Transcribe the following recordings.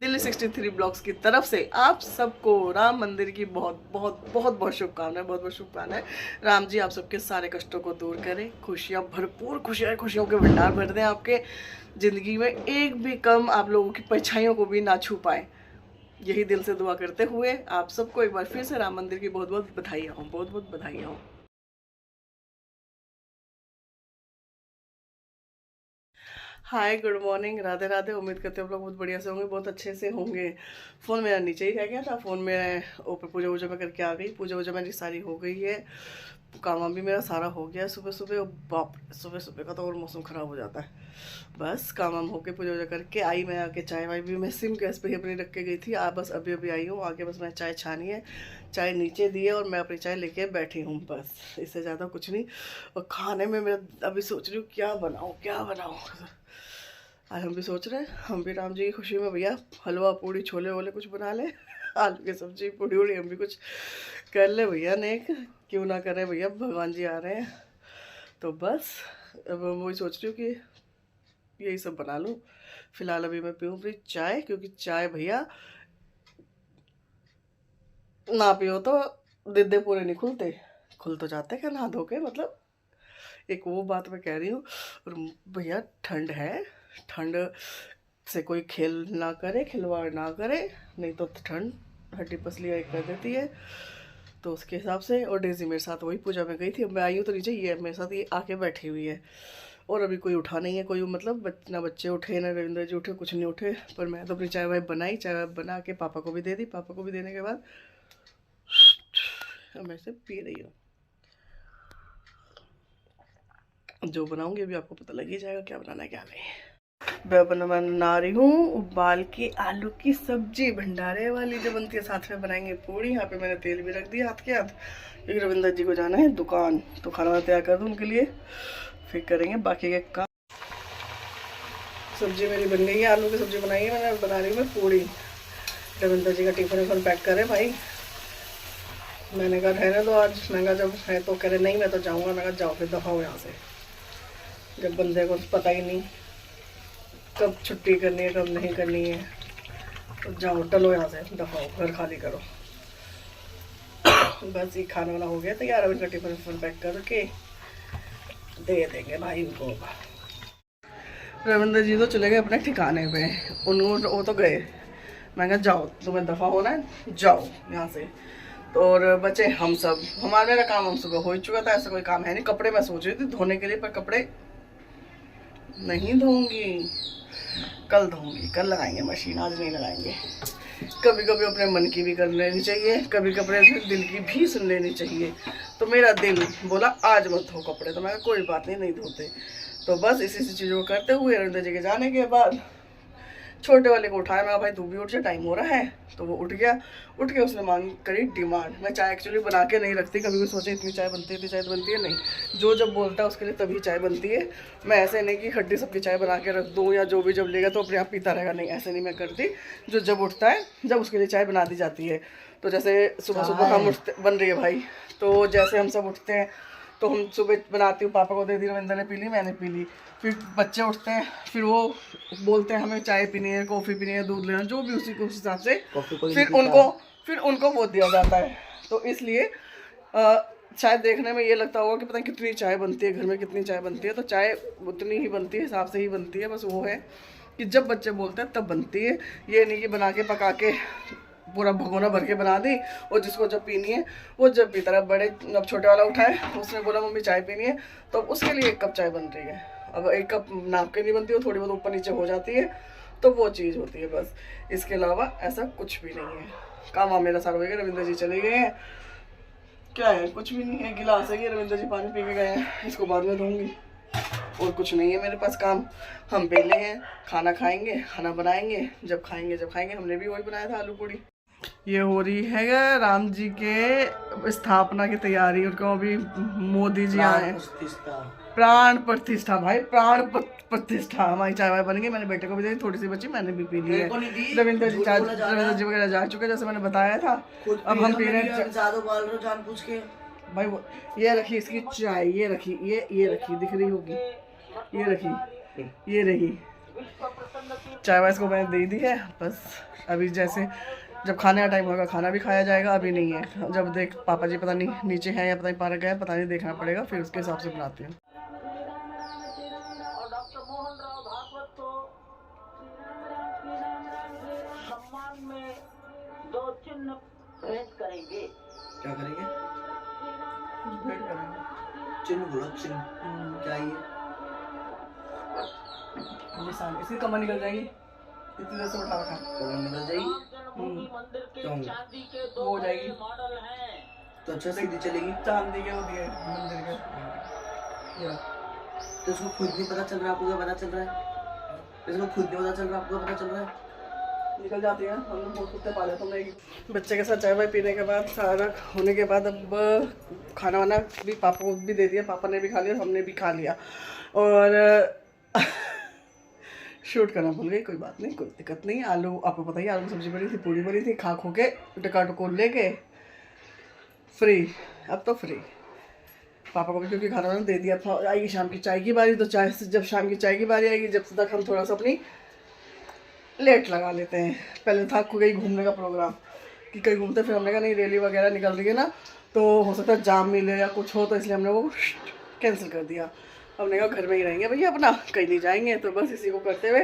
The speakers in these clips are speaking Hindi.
दिल्ली 63 ब्लॉग्स की तरफ से आप सबको राम मंदिर की बहुत बहुत बहुत बहुत शुभकामनाएं, बहुत बहुत शुभकामनाएं। राम जी आप सबके सारे कष्टों को दूर करें, खुशियां भरपूर खुशियों के भंडार भर दें आपके ज़िंदगी में, एक भी कम आप लोगों की परछाइयों को भी ना छू पाए। यही दिल से दुआ करते हुए आप सबको एक बार फिर से राम मंदिर की बहुत बहुत बधाइयाँ हों, बहुत बहुत बधाइयाँ हों। हाय, गुड मॉर्निंग, राधे राधे। उम्मीद करते हैं आप लोग बहुत बढ़िया से होंगे, बहुत अच्छे से होंगे। फ़ोन मेरा नीचे ही रह गया था, फ़ोन में ऊपर पूजा वूजा में करके आ गई। पूजा वूजा मेरी सारी हो गई है, काम भी मेरा सारा हो गया सुबह सुबह। और बाप, सुबह सुबह का तो और मौसम ख़राब हो जाता है। बस काम वाम होके पूजा वूजा करके आई मैं, आके चाय वाय भी मैं सिम गैस पे ही अपनी रख के गई थी। बस अभी अभी आई हूँ, आके बस मैं चाय छानी है, चाय नीचे दी है और मैं अपनी चाय लेके बैठी हूँ। बस इससे ज़्यादा कुछ नहीं। और खाने में मैं अभी सोच रही हूँ क्या बनाऊँ क्या बनाऊँ। आज हम भी सोच रहे हैं, हम भी राम जी की खुशी में भैया हलवा पूड़ी छोले वोले कुछ बना ले, आलू की सब्जी पूड़ी वूड़ी हम भी कुछ कर ले भैया। नेक क्यों ना करें भैया, भगवान जी आ रहे हैं। तो बस अब मैं वही सोच रही हूँ कि यही सब बना लूँ। फिलहाल अभी मैं पीऊँ अपनी चाय, क्योंकि चाय भैया ना पियो तो दिद्दे पूरे नहीं खुलते। खुल तो जाते क्या नहा धो के, मतलब एक वो बात मैं कह रही हूँ। और भैया ठंड है, ठंड से कोई खेल ना करे, खिलवाड़ ना करे, नहीं तो ठंड हड्डी पसलियाँ कर देती है। तो उसके हिसाब से, और डेजी मेरे साथ वही पूजा में गई थी। अब मैं आई हूँ तो नीचे ये मेरे साथ ये आके बैठी हुई है, और अभी कोई उठा नहीं है, कोई मतलब ना बच्चे उठे ना रविंद्र जी उठे, कुछ नहीं उठे। पर मैं तो अपनी चाय वाय बनाई, चाय वाय बना के पापा को भी दे दी। पापा को भी देने के बाद मैं से पी रही हूँ। जो बनाऊंगी अभी आपको पता लग ही जाएगा क्या बनाना है क्या नहीं। मैं बना रही हूँ उबाल के आलू की सब्जी, भंडारे वाली जो बनती है, साथ में बनाएंगे पूड़ी। यहाँ पे मैंने तेल भी रख दिया हाथ के हाथ, क्योंकि रविंदर जी को जाना है दुकान, तो खाना तैयार कर दूँ उनके लिए, फिर करेंगे बाकी के काम। सब्जी मेरी बन गई है, आलू की सब्जी बनाई है मैंने, बना रही हूँ मैं पूड़ी। रविंदर जी का टिफिन विफिन पैक करे भाई। मैंने कहा रहने दो आज, मैं कहा जब है तो कह रहे नहीं मैं तो जाऊँगा। मैं कहा जाओ फिर दफा हो यहाँ से, जब बंदे को पता ही नहीं कब छुट्टी करनी है कब नहीं करनी है, तो जाओ टलो यहाँ से, दफा हो, घर खाली करो। बस ये खाना वाना हो गया तैयार, अब इनका टिफिन विफिन पैक करके दे देंगे भाई उनको। रविंद्र जी तो चले गए अपने ठिकाने पे, उनको वो तो गए। मैं कहा जाओ तुम्हें दफा होना है, जाओ यहाँ से। तो और बचे हम सब, हमारा मेरा काम हम सुबह हो ही चुका था, ऐसा कोई काम है नहीं। कपड़े मैं सोच रही थी धोने के लिए, पर कपड़े नहीं धोऊंगी, कल धोऊंगी, कल लगाएंगे मशीन, आज नहीं लगाएंगे। कभी कभी अपने मन की भी कर लेनी चाहिए, कभी कभी दिल की भी सुन लेनी चाहिए। तो मेरा दिल बोला आज मत धो कपड़े, तो मैं कोई बात नहीं, नहीं धोते। तो बस इसी चीज़ों को करते हुए रविंद्र जी के जाने के बाद छोटे वाले को उठाया, मैं भाई तू भी उठ जा, टाइम हो रहा है। तो वो उठ गया, उठ के उसने मांग करी डिमांड। मैं चाय एक्चुअली बना के नहीं रखती, कभी भी सोचे इतनी चाय बनती है, इतनी चाय बनती है, नहीं। जो जब बोलता है उसके लिए तभी चाय बनती है। मैं ऐसे नहीं कि खट्टी सबकी चाय बना के रख दूँ, या जो भी जब लेगा तो अपने आप पीता रहेगा, नहीं ऐसे नहीं मैं करती। जो जब उठता है जब उसके लिए चाय बना दी जाती है। तो जैसे सुबह सुबह हम उठते, बन रही है भाई, तो जैसे हम सब उठते हैं तो हम सुबह बनाती हूँ, पापा को दे दी, रविंद्र ने पी ली, मैंने पी ली। फिर बच्चे उठते हैं, फिर वो बोलते हैं हमें चाय पीनी है, कॉफ़ी पीनी है, दूध लेना, जो भी उसी को उस हिसाब से फिर उनको वो दिया जाता है। तो इसलिए शायद देखने में ये लगता होगा कि पता नहीं कितनी चाय बनती है घर में, कितनी चाय बनती है। तो चाय उतनी ही बनती है, हिसाब से ही बनती है। बस वो है कि जब बच्चे बोलते हैं तब बनती है, ये नहीं कि बना के पका के पूरा भगोना भर के बना दी, और जिसको जब पीनी है वो जब पीता रहा। बड़े अब छोटे वाला उठाए, उसने बोला मम्मी चाय पीनी है, तो उसके लिए 1 कप चाय बन रही है। अब 1 कप नाप के नहीं बनती, वो थोड़ी बहुत ऊपर नीचे हो जाती है, तो वो चीज़ होती है बस। इसके अलावा ऐसा कुछ भी नहीं है। काम मेरा सारा हो गया, रविंद्र जी चले गए हैं, क्या है कुछ भी नहीं है। गिलास है, रविंद्र जी पानी पी के गए हैं, इसको बाद में धोऊंगी। और कुछ नहीं है मेरे पास काम। हम पहले हैं, खाना खाएंगे, खाना बनाएंगे, जब खाएंगे। हमने भी वही बनाया था, आलू पूड़ी। ये हो रही है राम जी के स्थापना की तैयारी, उनको अभी मोदी जी आए हैं। प्राण प्रतिष्ठा भाई, प्राण प्रतिष्ठा। हमारी चाय वाय बन गई, मैंने बेटे को भी दी, थोड़ी सी बची, मैंने भी पी ली है। रविंद्र जी वगैरह जा चुके, जैसे मैंने बताया था। अब हम पी रहे हैं भाई। वो ये रखी इसकी चाय, ये रखी, ये रखी, दिख रही होगी, ये रखी, ये रही चाय वाय को मैंने दे दी है, बस अभी जैसे जब खाने का टाइम होगा खाना भी खाया जाएगा। अभी नहीं है, जब देख पापा जी पता नहीं नीचे हैं या पता नहीं पार्क गए, पता नहीं, देखना पड़ेगा, फिर उसके हिसाब से बनाती हूँ। क्या करेंगे? भेंट करेंगे। चिन्ह बोलो, चिन्ह क्या ये? इसकी कमर निकल जाएगी, इतनी देर से उठा रखा। कमर निकल जाएगी? क्यों? वो हो जाएगी तो अच्छा सीधी चलेगी। चांदी के होती है मंदिर के। तो इसको खुद नहीं पता चल रहा, आपको क्या पता चल रहा है? इसको खुद नहीं पता चल रहा, आपको पता चल रहा है? निकल जाती है। हम लोग बहुत कुत्ते पाले तो नहीं। बच्चे के साथ चाय वाय पीने के बाद, सारा होने के बाद, अब खाना वाना भी पापा को भी दे दिया, पापा ने भी खा लिया, हमने भी खा लिया। और शूट करना भूल गई, कोई बात नहीं, कोई दिक्कत नहीं। आलू आपको पता ही, आलू की सब्जी बनी थी, पूरी बनी थी, खा खो के टका टको लेके फ्री। अब तो फ्री। पापा को भी क्योंकि खाना वाना दे दिया था। आएगी शाम की चाय की बारी, तो चाय से जब शाम की चाय की बारी आएगी, जब तक हम थोड़ा सा अपनी लेट लगा लेते हैं। पहले था कहीं घूमने का प्रोग्राम कि कहीं घूमते, फिर हमने कहा नहीं, रैली वगैरह निकल रही है ना, तो हो सकता है जाम मिले या कुछ हो, तो इसलिए हमने वो कैंसिल कर दिया। हमने कहा घर में ही रहेंगे भैया अपना, कहीं नहीं जाएंगे। तो बस इसी को करते हुए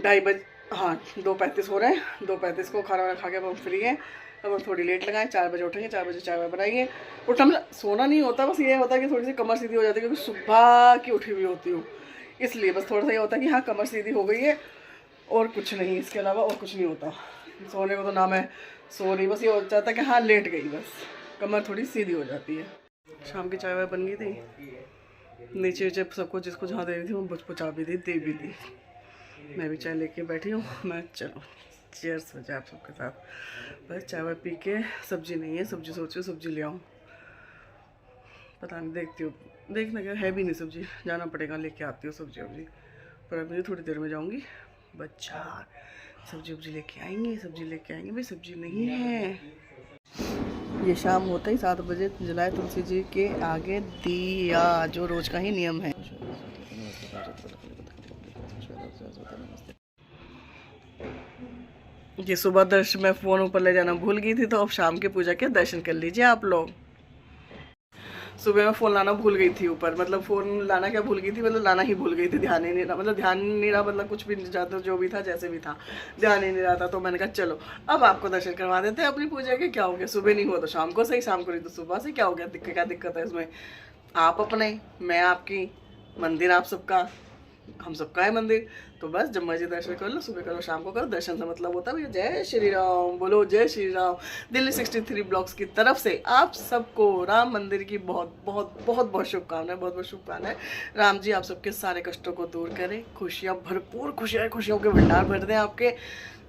2:30 बजे, हाँ 2:35 हो रहे हैं, 2:35 को खाना वाना खा के अब हम फ्री हैं। अब हम थोड़ी लेट लगाएं, 4 बजे उठेंगे, 4 बजे चाय वाय बनाएंगे। उठना मतलब सोना नहीं होता, बस ये होता है कि थोड़ी सी कमर सीधी हो जाती है, क्योंकि सुबह की उठी हुई होती हूँ, इसलिए बस थोड़ा सा ये होता है कि हाँ कमर सीधी हो गई है, और कुछ नहीं, इसके अलावा और कुछ नहीं होता। सोने को तो ना मैं सो रही, बस ये हो जाता है कि हाँ लेट गई, बस कमर थोड़ी सीधी हो जाती है। शाम की चाय वाय बन गई थी, नीचे नीचे सबको जिसको जहाँ दे रही थी वो मुझ पहुँचा भी दी, दे भी दी। मैं भी चाय लेके बैठी हूँ। मैं चलो चीयर्स हो जाए आप सबके साथ। बस चाय वाय पी के, सब्जी नहीं है, सब्जी सोच रही हूँ सब्जी ले आऊँ, पता नहीं, देखती हूँ, देखना क्या है भी नहीं सब्जी, जाना पड़ेगा लेके आती हूँ सब्जी वब्जी। पर अभी थोड़ी देर में जाऊँगी बाजार, सब्जी वब्जी लेके आएंगे, सब्जी लेके आएंगे। भाई सब्जी नहीं है। ये शाम होता ही 7 बजे जलाए तुलसी जी के आगे दिया, जो रोज का ही नियम है। ये सुबह दर्शन में फ़ोन ऊपर ले जाना भूल गई थी, तो अब शाम के पूजा के दर्शन कर लीजिए आप लोग। सुबह में फ़ोन लाना भूल गई थी ऊपर, मतलब फ़ोन लाना क्या भूल गई थी, मतलब लाना ही भूल गई थी, ध्यान ही नहीं रहा, मतलब ध्यान नहीं रहा, मतलब कुछ भी नहीं जाता, जो भी था जैसे भी था, ध्यान ही नहीं रहा था। तो मैंने कहा चलो अब आपको दर्शन करवा देते हैं अपनी पूजा के, क्या हो गया, सुबह नहीं हुआ तो शाम को सही, शाम को नहीं तो सुबह से, क्या हो गया, क्या दिक्कत है इसमें। आप अपने, मैं आपकी, मंदिर आप सबका, हम सबका है मंदिर, तो बस जब मर्जी दर्शन कर लो, सुबह करो शाम को करो। दर्शन से मतलब होता है जय श्री राम, बोलो जय श्री राम। दिल्ली 63 ब्लॉक्स की तरफ से आप सबको राम मंदिर की बहुत बहुत बहुत बहुत शुभकामनाएं, बहुत बहुत शुभकामनाएं। राम जी आप सबके सारे कष्टों को दूर करें, खुशियाँ भरपूर, खुशियों के भंडार भर दें आपके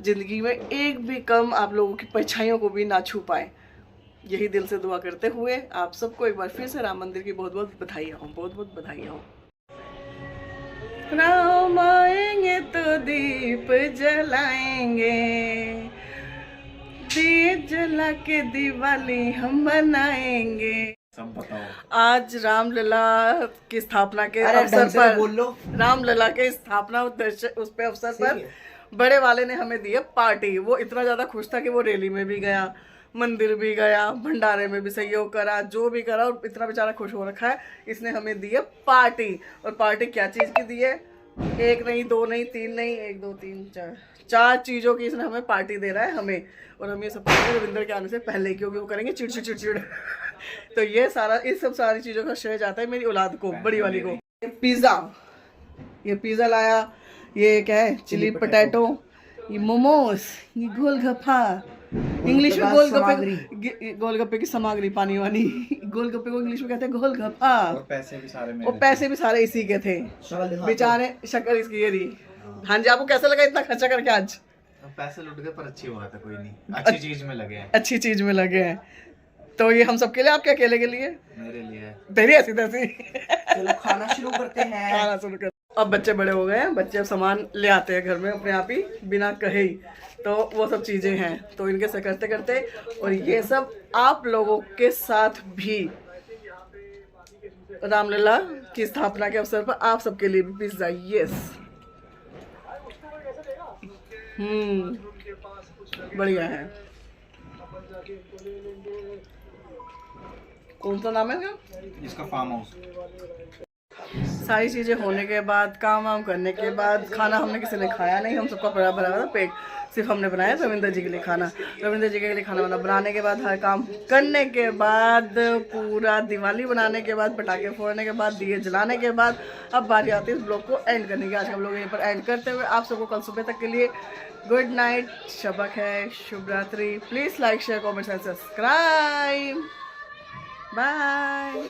ज़िंदगी में, एक भी कम आप लोगों की परछाइयों को भी ना छू पाए। यही दिल से दुआ करते हुए आप सबको एक बार फिर से राम मंदिर की बहुत बहुत बधाइयाँ हो, बहुत बहुत बधाइयाँ हो। राम आएंगे तो दीप जलाएंगे, दीप जला के दिवाली हम बनाएंगे। सब बताओ। आज रामलला की स्थापना के अवसर पर बोल लो, रामलला के स्थापना उस पे अवसर पर बड़े वाले ने हमें दी है पार्टी। वो इतना ज्यादा खुश था कि वो रैली में भी गया, मंदिर भी गया, भंडारे में भी सहयोग करा, जो भी करा, और इतना बेचारा खुश हो रखा है। इसने हमें दी है पार्टी। और पार्टी क्या चीज़ की दी है, एक नहीं, दो नहीं, तीन नहीं, 1 2 3 4 4 चीज़ों की इसने हमें पार्टी दे रहा है हमें। और हम ये सब करेंगे रविंद्र के आने से पहले, क्योंकि वो करेंगे चिड़चिड़ तो ये सारा, इस सब सारी चीज़ों का श्रेय जाता है मेरी औलाद को, बड़ी वाली को। ये पिज़्ज़ा लाया, ये क्या है, चिली पटेटो, ये मोमोज, ये गोलगप्पा, इंग्लिश में गोलगप्पे की सामग्री, पानी वाली गोलगप्पे को इंग्लिश में कहते हैं गोलगप्पा। और पैसे भी सारे इसी के थे बेचारे, शक्कर इसकी ये रही। हाँ जी, आपको कैसा लगा इतना खर्चा करके आज? पैसे लुट गए पर अच्छी हुआ था, कोई नहीं, अच्छी चीज में लगे हैं, अच्छी चीज में लगे हैं। तो ये हम सबके लिए, आपके अकेले के लिए? मेरे लिए। तेरी ऐसी तैसी। चलो खाना शुरू करते हैं। खाना शुरू कर। अब बच्चे बड़े हो गए हैं, बच्चे अब सामान ले आते हैं घर में अपने आप ही, बिना कहे ही, तो वो सब चीज़ें हैं। तो इनके से करते करते, और ये सब आप लोगों के साथ भी रामलला की स्थापना के अवसर पर आप सबके लिए भी पिज्ज़ा, यस बढ़िया है। कौन सा नाम है इसका? इसका फार्म हाउस। सारी चीज़ें होने के बाद, काम वाम करने के बाद, खाना हमने किसी ने खाया नहीं, हम सबका भरा भरा था पेट, सिर्फ हमने बनाया रविंदर जी के लिए खाना। रविंदर जी के लिए खाना बनाने के बाद, हर काम करने के बाद, पूरा दिवाली बनाने के बाद, पटाखे फोड़ने के बाद, दिए जलाने के बाद, अब बारी आती है इस ब्लॉग को एंड करने की। आज हम लोग यहीं पर एंड करते हुए आप सबको कल सुबह तक के लिए गुड नाइट, शबक है, शुभ रात्रि। Please like share comment and subscribe. Bye.